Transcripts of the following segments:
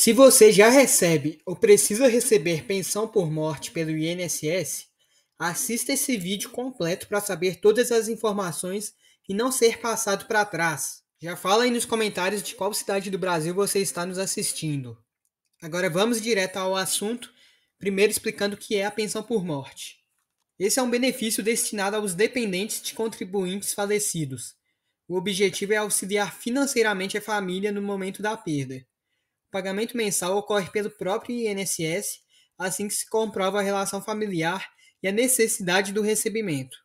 Se você já recebe ou precisa receber pensão por morte pelo INSS, assista esse vídeo completo para saber todas as informações e não ser passado para trás. Já fala aí nos comentários de qual cidade do Brasil você está nos assistindo. Agora vamos direto ao assunto, primeiro explicando o que é a pensão por morte. Esse é um benefício destinado aos dependentes de contribuintes falecidos. O objetivo é auxiliar financeiramente a família no momento da perda. O pagamento mensal ocorre pelo próprio INSS, assim que se comprova a relação familiar e a necessidade do recebimento.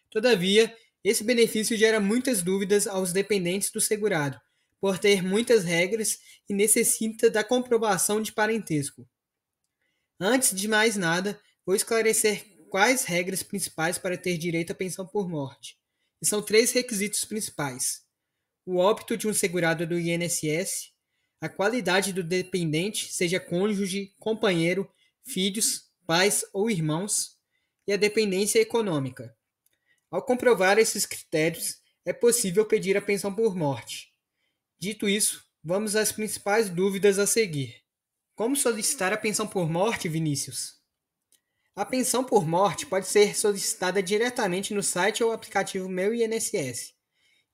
Todavia, esse benefício gera muitas dúvidas aos dependentes do segurado, por ter muitas regras e necessita da comprovação de parentesco. Antes de mais nada, vou esclarecer quais regras principais para ter direito à pensão por morte. E são três requisitos principais: o óbito de um segurado do INSS, a qualidade do dependente, seja cônjuge, companheiro, filhos, pais ou irmãos, e a dependência econômica. Ao comprovar esses critérios, é possível pedir a pensão por morte. Dito isso, vamos às principais dúvidas a seguir. Como solicitar a pensão por morte, Vinícius? A pensão por morte pode ser solicitada diretamente no site ou aplicativo Meu INSS.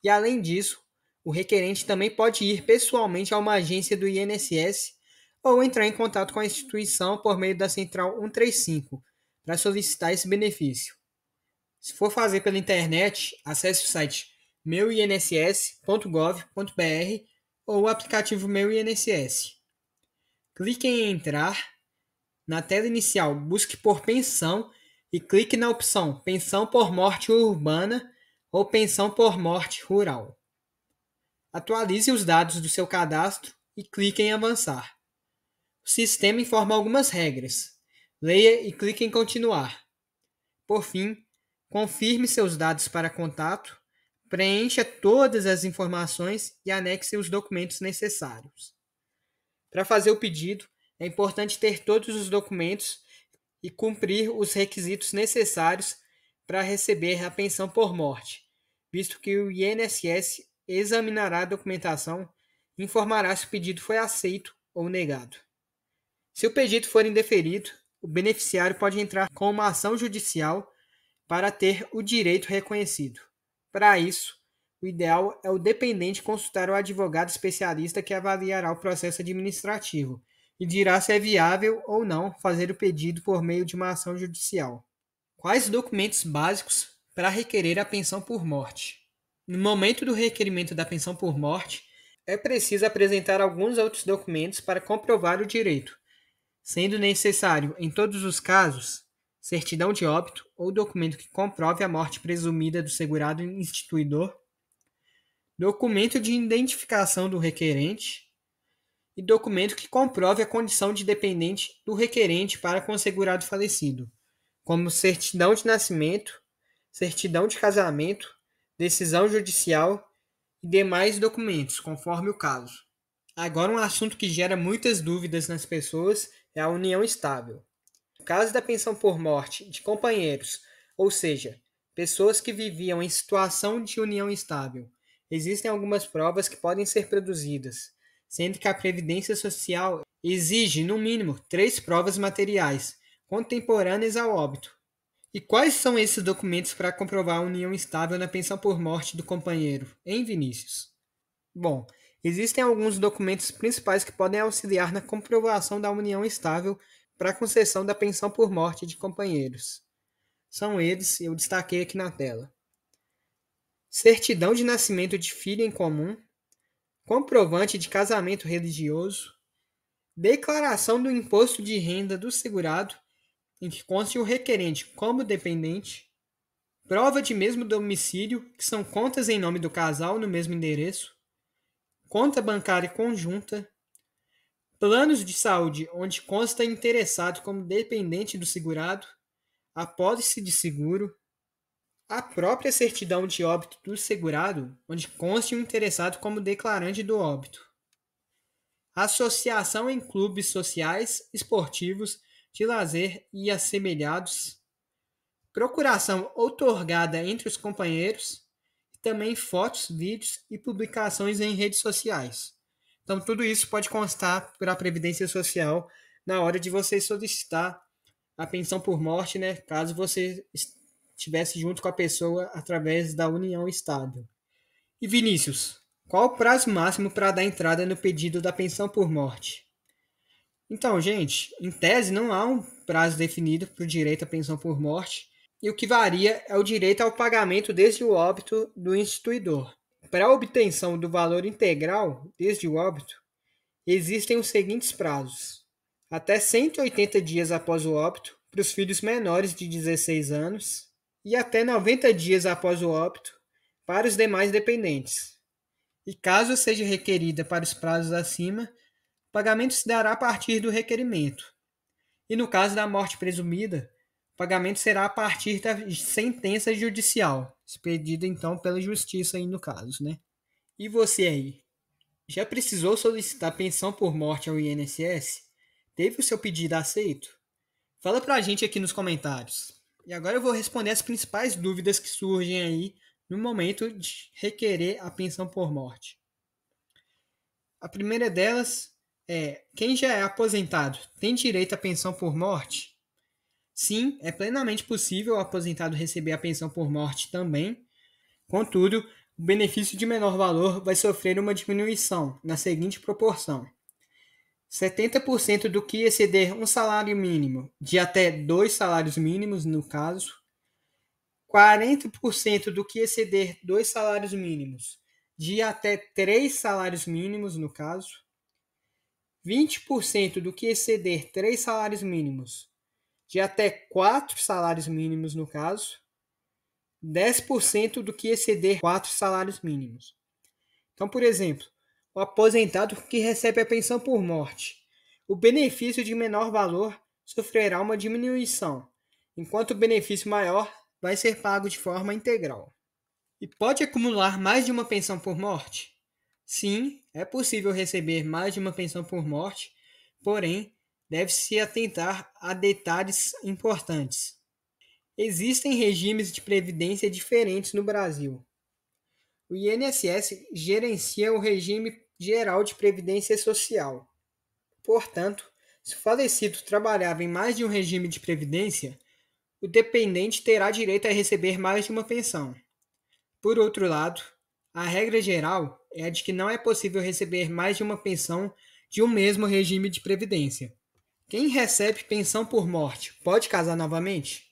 E além disso, o requerente também pode ir pessoalmente a uma agência do INSS ou entrar em contato com a instituição por meio da Central 135 para solicitar esse benefício. Se for fazer pela internet, acesse o site meuinss.gov.br ou o aplicativo Meu INSS. Clique em Entrar. Na tela inicial, busque por pensão e clique na opção Pensão por morte urbana ou Pensão por morte rural. Atualize os dados do seu cadastro e clique em Avançar. O sistema informa algumas regras. Leia e clique em Continuar. Por fim, confirme seus dados para contato, preencha todas as informações e anexe os documentos necessários. Para fazer o pedido, é importante ter todos os documentos e cumprir os requisitos necessários para receber a pensão por morte, visto que o INSS examinará a documentação e informará se o pedido foi aceito ou negado. Se o pedido for indeferido, o beneficiário pode entrar com uma ação judicial para ter o direito reconhecido. Para isso, o ideal é o dependente consultar o advogado especialista que avaliará o processo administrativo e dirá se é viável ou não fazer o pedido por meio de uma ação judicial. Quais documentos básicos para requerer a pensão por morte? No momento do requerimento da pensão por morte, é preciso apresentar alguns outros documentos para comprovar o direito, sendo necessário, em todos os casos, certidão de óbito ou documento que comprove a morte presumida do segurado instituidor, documento de identificação do requerente e documento que comprove a condição de dependente do requerente para com o segurado falecido, como certidão de nascimento, certidão de casamento, decisão judicial e demais documentos, conforme o caso. Agora, um assunto que gera muitas dúvidas nas pessoas é a união estável. No caso da pensão por morte de companheiros, ou seja, pessoas que viviam em situação de união estável, existem algumas provas que podem ser produzidas, sendo que a Previdência Social exige, no mínimo, 3 provas materiais, contemporâneas ao óbito. E quais são esses documentos para comprovar a união estável na pensão por morte do companheiro, hein, Vinícius? Bom, existem alguns documentos principais que podem auxiliar na comprovação da união estável para a concessão da pensão por morte de companheiros. São eles, eu destaquei aqui na tela: certidão de nascimento de filho em comum, comprovante de casamento religioso, declaração do imposto de renda do segurado, em que conste o requerente como dependente, prova de mesmo domicílio, que são contas em nome do casal no mesmo endereço, conta bancária conjunta, planos de saúde onde consta interessado como dependente do segurado, apólice de seguro, a própria certidão de óbito do segurado, onde conste o interessado como declarante do óbito, associação em clubes sociais, esportivos, de lazer e assemelhados, procuração outorgada entre os companheiros, e também fotos, vídeos e publicações em redes sociais. Então, tudo isso pode constar pela Previdência Social na hora de você solicitar a pensão por morte, né? Caso você estivesse junto com a pessoa através da união estável. E Vinícius, qual o prazo máximo para dar entrada no pedido da pensão por morte? Então, gente, em tese não há um prazo definido para o direito à pensão por morte, e o que varia é o direito ao pagamento desde o óbito do instituidor. Para a obtenção do valor integral desde o óbito, existem os seguintes prazos: até 180 dias após o óbito para os filhos menores de 16 anos e até 90 dias após o óbito para os demais dependentes. E caso seja requerida para os prazos acima, o pagamento se dará a partir do requerimento. E no caso da morte presumida, o pagamento será a partir da sentença judicial, expedida então pela justiça aí no caso, né? E você aí, já precisou solicitar pensão por morte ao INSS? Teve o seu pedido aceito? Fala pra gente aqui nos comentários. E agora eu vou responder as principais dúvidas que surgem aí no momento de requerer a pensão por morte. A primeira delas é: quem já é aposentado tem direito à pensão por morte? Sim, é plenamente possível o aposentado receber a pensão por morte também. Contudo, o benefício de menor valor vai sofrer uma diminuição na seguinte proporção: 70% do que exceder um salário mínimo, de até 2 salários mínimos no caso, 40% do que exceder 2 salários mínimos, de até 3 salários mínimos no caso, 20% do que exceder 3 salários mínimos, de até 4 salários mínimos no caso, 10% do que exceder 4 salários mínimos. Então, por exemplo, o aposentado que recebe a pensão por morte, o benefício de menor valor sofrerá uma diminuição, enquanto o benefício maior vai ser pago de forma integral. E pode acumular mais de uma pensão por morte? Sim, é possível receber mais de uma pensão por morte, porém, deve-se atentar a detalhes importantes. Existem regimes de previdência diferentes no Brasil. O INSS gerencia o regime geral de previdência social. Portanto, se o falecido trabalhava em mais de um regime de previdência, o dependente terá direito a receber mais de uma pensão. Por outro lado, a regra geral é a de que não é possível receber mais de uma pensão de um mesmo regime de previdência. Quem recebe pensão por morte pode casar novamente?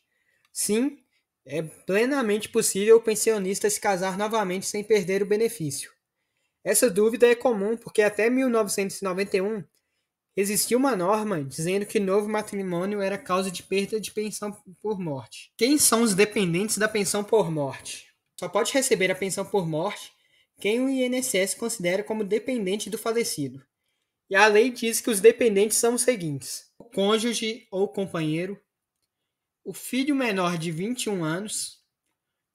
Sim, é plenamente possível o pensionista se casar novamente sem perder o benefício. Essa dúvida é comum porque até 1991 existia uma norma dizendo que novo matrimônio era causa de perda de pensão por morte. Quem são os dependentes da pensão por morte? Só pode receber a pensão por morte quem o INSS considera como dependente do falecido. E a lei diz que os dependentes são os seguintes: o cônjuge ou companheiro, o filho menor de 21 anos,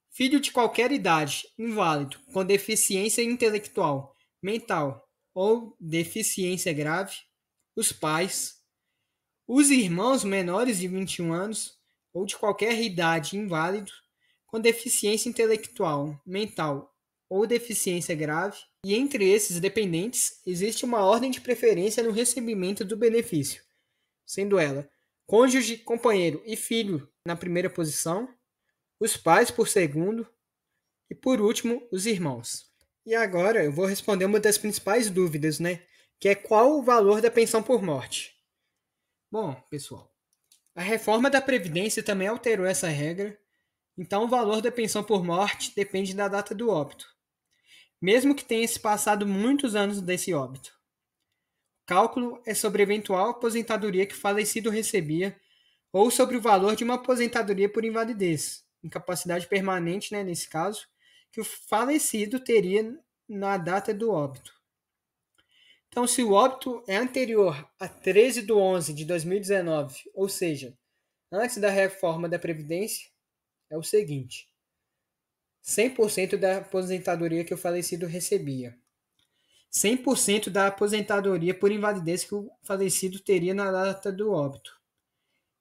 filho de qualquer idade, inválido, com deficiência intelectual, mental ou deficiência grave, os pais, os irmãos menores de 21 anos ou de qualquer idade, inválido, com deficiência intelectual, mental ou deficiência grave, e entre esses dependentes existe uma ordem de preferência no recebimento do benefício, sendo ela cônjuge, companheiro e filho na primeira posição, os pais por segundo e, por último, os irmãos. E agora eu vou responder uma das principais dúvidas, né? Que é qual o valor da pensão por morte. Bom, pessoal, a reforma da Previdência também alterou essa regra, então o valor da pensão por morte depende da data do óbito, mesmo que tenha se passado muitos anos desse óbito. O cálculo é sobre a eventual aposentadoria que o falecido recebia ou sobre o valor de uma aposentadoria por invalidez, incapacidade permanente, né, nesse caso, que o falecido teria na data do óbito. Então, se o óbito é anterior a 13 de 11 de 2019, ou seja, antes da reforma da Previdência, é o seguinte: 100% da aposentadoria que o falecido recebia. 100% da aposentadoria por invalidez que o falecido teria na data do óbito.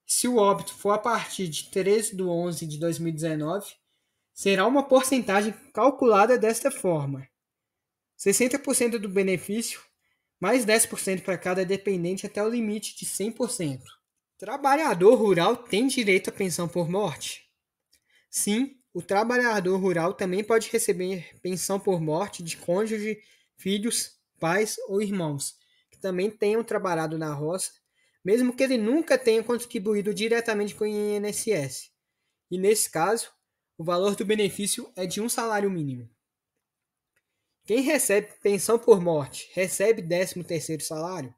Se o óbito for a partir de 13 de 11 de 2019, será uma porcentagem calculada desta forma: 60% do benefício mais 10% para cada dependente até o limite de 100%. Trabalhador rural tem direito à pensão por morte? Sim, o trabalhador rural também pode receber pensão por morte de cônjuge, filhos, pais ou irmãos, que também tenham trabalhado na roça, mesmo que ele nunca tenha contribuído diretamente com o INSS. E nesse caso, o valor do benefício é de um salário mínimo. Quem recebe pensão por morte recebe 13º salário?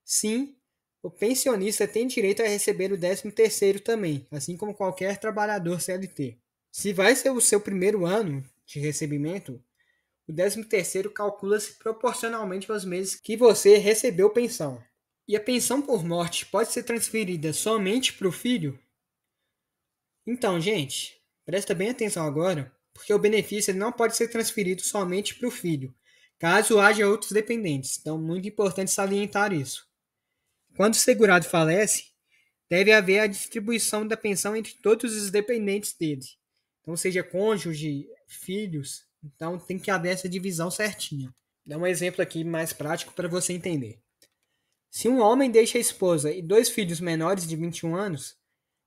Sim, o pensionista tem direito a receber o 13º também, assim como qualquer trabalhador CLT. Se vai ser o seu primeiro ano de recebimento, o 13º calcula-se proporcionalmente aos meses que você recebeu pensão. E a pensão por morte pode ser transferida somente para o filho? Então, gente, presta bem atenção agora, porque o benefício não pode ser transferido somente para o filho, caso haja outros dependentes. Então, muito importante salientar isso. Quando o segurado falece, deve haver a distribuição da pensão entre todos os dependentes dele. Então, seja cônjuge, filhos, então tem que haver essa divisão certinha. Dá um exemplo aqui mais prático para você entender. Se um homem deixa a esposa e 2 filhos menores de 21 anos,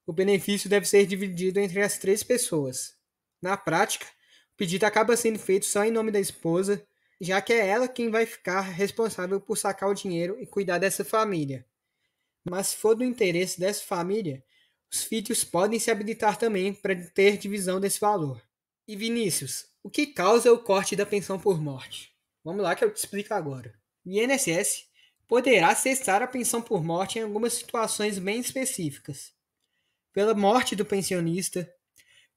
o benefício deve ser dividido entre as 3 pessoas. Na prática, o pedido acaba sendo feito só em nome da esposa, já que é ela quem vai ficar responsável por sacar o dinheiro e cuidar dessa família. Mas se for do interesse dessa família, os filhos podem se habilitar também para ter divisão desse valor. E Vinícius, o que causa o corte da pensão por morte? Vamos lá que eu te explico agora. O INSS poderá cessar a pensão por morte em algumas situações bem específicas. Pela morte do pensionista,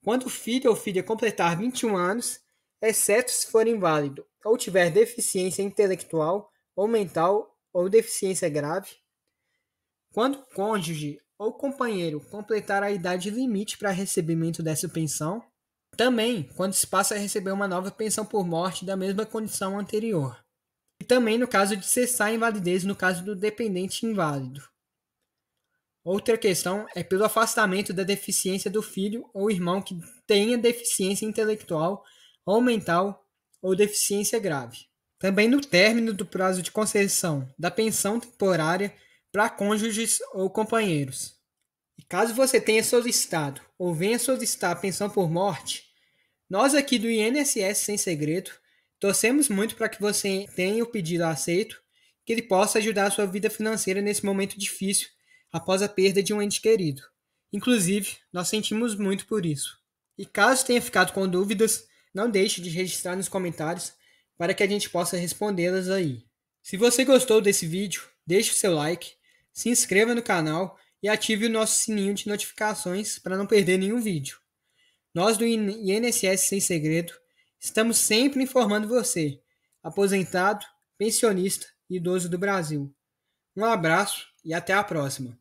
quando o filho ou filha completar 21 anos, exceto se for inválido ou tiver deficiência intelectual ou mental ou deficiência grave, quando o cônjuge ou companheiro completar a idade limite para recebimento dessa pensão, também quando se passa a receber uma nova pensão por morte da mesma condição anterior. E também no caso de cessar a invalidez no caso do dependente inválido. Outra questão é pelo afastamento da deficiência do filho ou irmão que tenha deficiência intelectual ou mental ou deficiência grave. Também no término do prazo de concessão da pensão temporária para cônjuges ou companheiros. E caso você tenha solicitado ou venha solicitar a pensão por morte, nós aqui do INSS Sem Segredo torcemos muito para que você tenha o pedido aceito, que ele possa ajudar a sua vida financeira nesse momento difícil após a perda de um ente querido. Inclusive, nós sentimos muito por isso. E caso tenha ficado com dúvidas, não deixe de registrar nos comentários para que a gente possa respondê-las aí. Se você gostou desse vídeo, deixe o seu like, se inscreva no canal e ative o nosso sininho de notificações para não perder nenhum vídeo. Nós do INSS Sem Segredo estamos sempre informando você, aposentado, pensionista e idoso do Brasil. Um abraço e até a próxima.